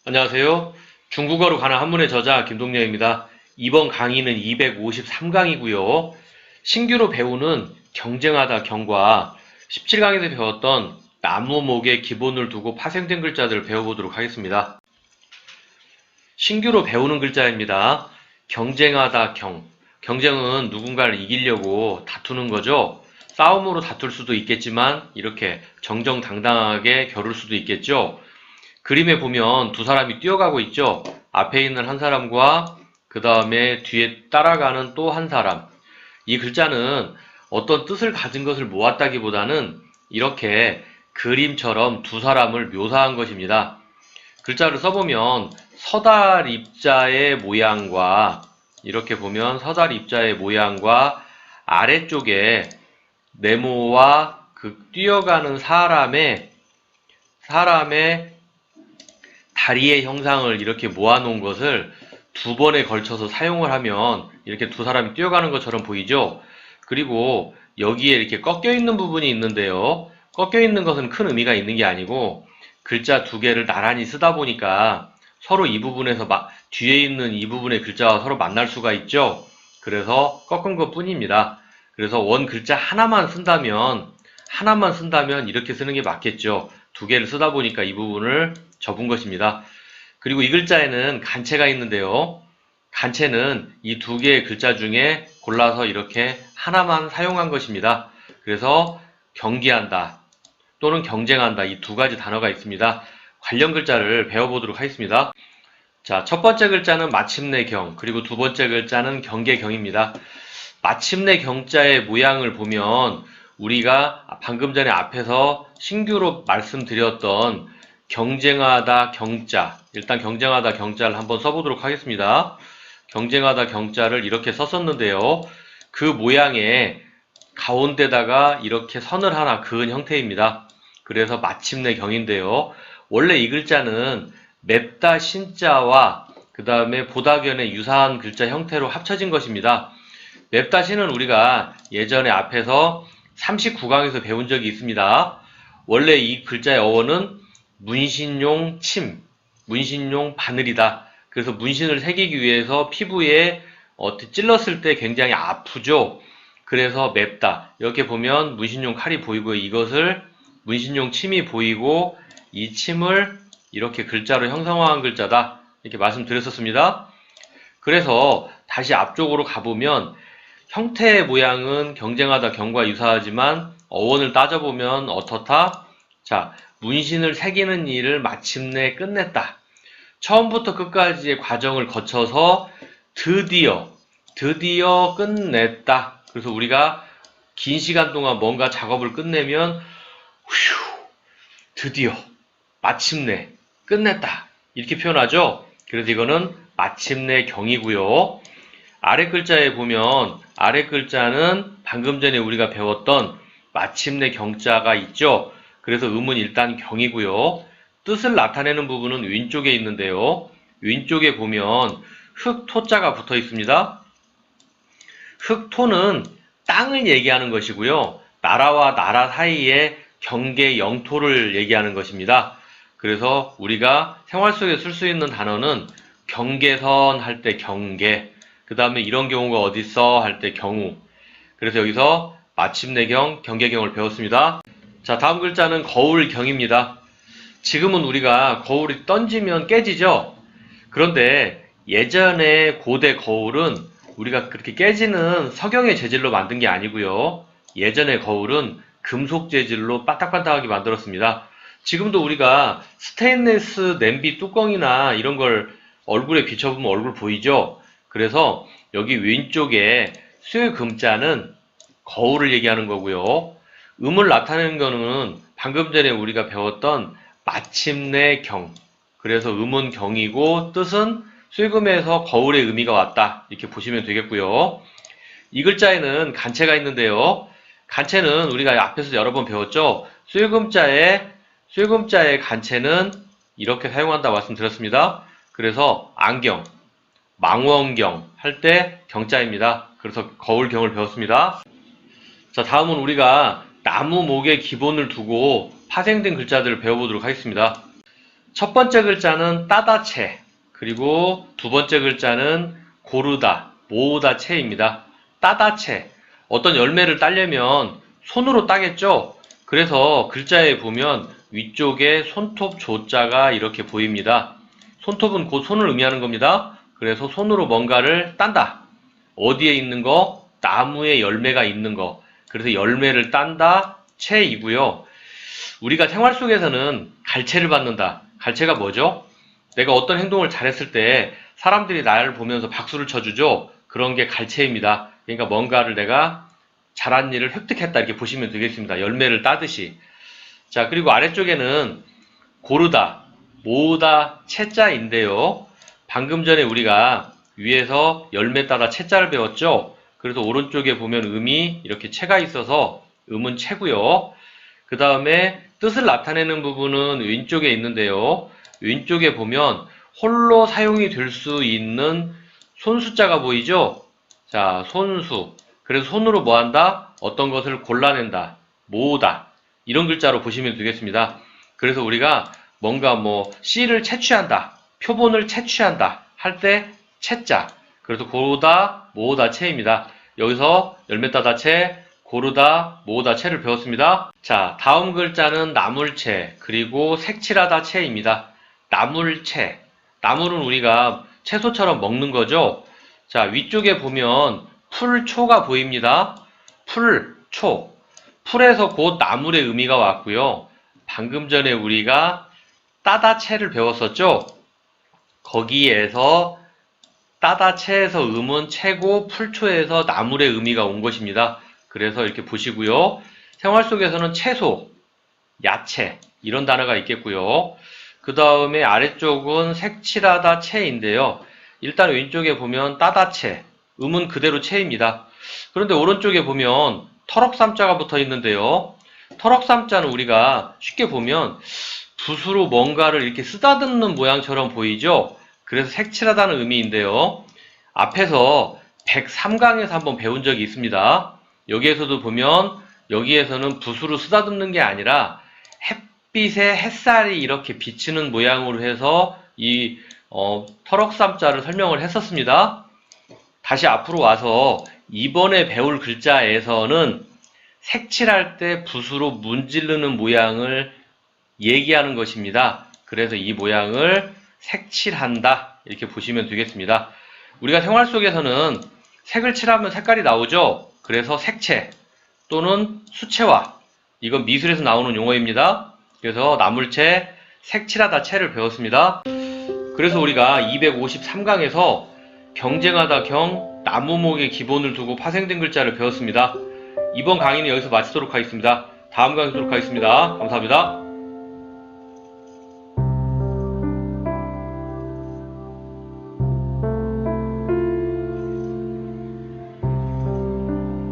안녕하세요. 중국어로 가는 한문의 저자 김동렬입니다. 이번 강의는 253강이고요. 신규로 배우는 경쟁하다 경과 17강에서 배웠던 나무목의 기본을 두고 파생된 글자들을 배워보도록 하겠습니다. 신규로 배우는 글자입니다. 경쟁하다 경. 경쟁은 누군가를 이기려고 다투는 거죠. 싸움으로 다툴 수도 있겠지만 이렇게 정정당당하게 겨룰 수도 있겠죠. 그림에 보면 두 사람이 뛰어가고 있죠. 앞에 있는 한 사람과 그 다음에 뒤에 따라가는 또 한 사람. 이 글자는 어떤 뜻을 가진 것을 모았다기보다는 이렇게 그림처럼 두 사람을 묘사한 것입니다. 글자를 써보면 서달 입자의 모양과 이렇게 보면 서달 입자의 모양과 아래쪽에 네모와 그 뛰어가는 사람의 다리의 형상을 이렇게 모아놓은 것을 두 번에 걸쳐서 사용을 하면 이렇게 두 사람이 뛰어가는 것처럼 보이죠? 그리고 여기에 이렇게 꺾여 있는 부분이 있는데요. 꺾여 있는 것은 큰 의미가 있는 게 아니고 글자 두 개를 나란히 쓰다 보니까 서로 이 부분에서 뒤에 있는 이 부분의 글자와 서로 만날 수가 있죠. 그래서 꺾은 것 뿐입니다. 그래서 원 글자 하나만 쓴다면 이렇게 쓰는 게 맞겠죠. 두 개를 쓰다 보니까 이 부분을 접은 것입니다. 그리고 이 글자에는 간체가 있는데요. 간체는 이 두 개의 글자 중에 골라서 이렇게 하나만 사용한 것입니다. 그래서 경기한다 또는 경쟁한다, 이 두 가지 단어가 있습니다. 관련 글자를 배워보도록 하겠습니다. 자, 첫 번째 글자는 마침내 경, 그리고 두 번째 글자는 경계경입니다. 마침내 경자의 모양을 보면 우리가 방금 전에 앞에서 신규로 말씀드렸던 경쟁하다 경자, 일단 경쟁하다 경자를 한번 써보도록 하겠습니다. 경쟁하다 경자를 이렇게 썼었는데요. 그 모양에 가운데다가 이렇게 선을 하나 그은 형태입니다. 그래서 마침내 경인데요. 원래 이 글자는 맵다 신자와 그 다음에 보다견의 유사한 글자 형태로 합쳐진 것입니다. 맵다 신은 우리가 예전에 앞에서 39강에서 배운 적이 있습니다. 원래 이 글자의 어원은 문신용 침, 문신용 바늘이다. 그래서 문신을 새기기 위해서 피부에 찔렀을 때 굉장히 아프죠. 그래서 맵다. 이렇게 보면 문신용 칼이 보이고요. 이것을 문신용 침이 보이고 이 침을 이렇게 글자로 형상화한 글자다. 이렇게 말씀드렸었습니다. 그래서 다시 앞쪽으로 가보면 형태의 모양은 경쟁하다 경과 유사하지만 어원을 따져보면 어떻다? 자, 문신을 새기는 일을 마침내 끝냈다. 처음부터 끝까지의 과정을 거쳐서 드디어 끝냈다. 그래서 우리가 긴 시간 동안 뭔가 작업을 끝내면 드디어 마침내 끝냈다 이렇게 표현하죠. 그래서 이거는 마침내 경이고요. 아래 글자에 보면 아래 글자는 방금 전에 우리가 배웠던 마침내 경자가 있죠. 그래서 음은 일단 경이고요. 뜻을 나타내는 부분은 왼쪽에 있는데요. 왼쪽에 보면 흑토자가 붙어 있습니다. 흑토는 땅을 얘기하는 것이고요. 나라와 나라 사이의 경계 영토를 얘기하는 것입니다. 그래서 우리가 생활 속에 쓸 수 있는 단어는 경계선 할 때 경계, 그 다음에 이런 경우가 어딨어 할 때 경우. 그래서 여기서 마침내 경, 경계경을 배웠습니다. 자, 다음 글자는 거울경입니다. 지금은 우리가 거울이 던지면 깨지죠? 그런데 예전에 고대 거울은 우리가 그렇게 깨지는 석영의 재질로 만든 게 아니고요. 예전의 거울은 금속 재질로 바닥바닥하게 만들었습니다. 지금도 우리가 스테인리스 냄비 뚜껑이나 이런 걸 얼굴에 비춰보면 얼굴 보이죠? 그래서 여기 왼쪽에 쇠금자는 거울을 얘기하는 거고요. 음을 나타내는 거는 방금 전에 우리가 배웠던 마침내 경. 그래서 음은 경이고 뜻은 쇠금에서 거울의 의미가 왔다. 이렇게 보시면 되겠고요. 이 글자에는 간체가 있는데요. 간체는 우리가 앞에서 여러 번 배웠죠. 쇠금자의 간체는 이렇게 사용한다 말씀드렸습니다. 그래서 안경, 망원경 할 때 경자입니다. 그래서 거울경을 배웠습니다. 자, 다음은 우리가 나무목의 기본을 두고 파생된 글자들을 배워보도록 하겠습니다. 첫 번째 글자는 따다 채, 그리고 두 번째 글자는 고르다, 모으다 채입니다. 따다 채. 어떤 열매를 따려면 손으로 따겠죠? 그래서 글자에 보면 위쪽에 손톱 조자가 이렇게 보입니다. 손톱은 곧 손을 의미하는 겁니다. 그래서 손으로 뭔가를 딴다. 어디에 있는 거? 나무에 열매가 있는 거. 그래서 열매를 딴다, 채이고요. 우리가 생활 속에서는 갈채를 받는다. 갈채가 뭐죠? 내가 어떤 행동을 잘했을 때 사람들이 나를 보면서 박수를 쳐주죠. 그런 게 갈채입니다. 그러니까 뭔가를 내가 잘한 일을 획득했다 이렇게 보시면 되겠습니다. 열매를 따듯이. 자, 그리고 아래쪽에는 고르다, 모으다, 채자인데요. 방금 전에 우리가 위에서 열매 따다 채자를 배웠죠. 그래서 오른쪽에 보면 음이 이렇게 채가 있어서 음은 채고요. 그 다음에 뜻을 나타내는 부분은 왼쪽에 있는데요. 왼쪽에 보면 홀로 사용이 될 수 있는 손수자가 보이죠? 자, 손수. 그래서 손으로 뭐 한다? 어떤 것을 골라낸다, 모으다. 이런 글자로 보시면 되겠습니다. 그래서 우리가 뭔가 뭐 씨를 채취한다, 표본을 채취한다 할 때 채자. 그래서 고르다, 모으다, 채입니다. 여기서 열매 따다 채, 고르다, 모으다, 채를 배웠습니다. 자, 다음 글자는 나물채, 그리고 색칠하다 채입니다. 나물채. 나물은 우리가 채소처럼 먹는 거죠. 자, 위쪽에 보면 풀초가 보입니다. 풀초. 풀에서 곧 나물의 의미가 왔고요. 방금 전에 우리가 따다채를 배웠었죠. 거기에서 따다채에서 음은 채고 풀초에서 나물의 의미가 온 것입니다. 그래서 이렇게 보시고요. 생활 속에서는 채소, 야채 이런 단어가 있겠고요. 그 다음에 아래쪽은 색칠하다 채인데요. 일단 왼쪽에 보면 따다채, 음은 그대로 채입니다. 그런데 오른쪽에 보면 털럭삼자가 붙어 있는데요. 털럭삼자는 우리가 쉽게 보면 붓으로 뭔가를 이렇게 쓰다듬는 모양처럼 보이죠? 그래서 색칠하다는 의미인데요. 앞에서 103강에서 한번 배운 적이 있습니다. 여기에서도 보면 여기에서는 붓으로 쓰다듬는 게 아니라 햇빛에 햇살이 이렇게 비치는 모양으로 해서 이 털럭삼자를 설명을 했었습니다. 다시 앞으로 와서 이번에 배울 글자에서는 색칠할 때 붓으로 문지르는 모양을 얘기하는 것입니다. 그래서 이 모양을 색칠한다 이렇게 보시면 되겠습니다. 우리가 생활 속에서는 색을 칠하면 색깔이 나오죠. 그래서 색채 또는 수채화, 이건 미술에서 나오는 용어입니다. 그래서 나물채, 색칠하다 채를 배웠습니다. 그래서 우리가 253강에서 경쟁하다 경, 나무목의 기본을 두고 파생된 글자를 배웠습니다. 이번 강의는 여기서 마치도록 하겠습니다. 다음 강의 뵙도록 하겠습니다. 감사합니다.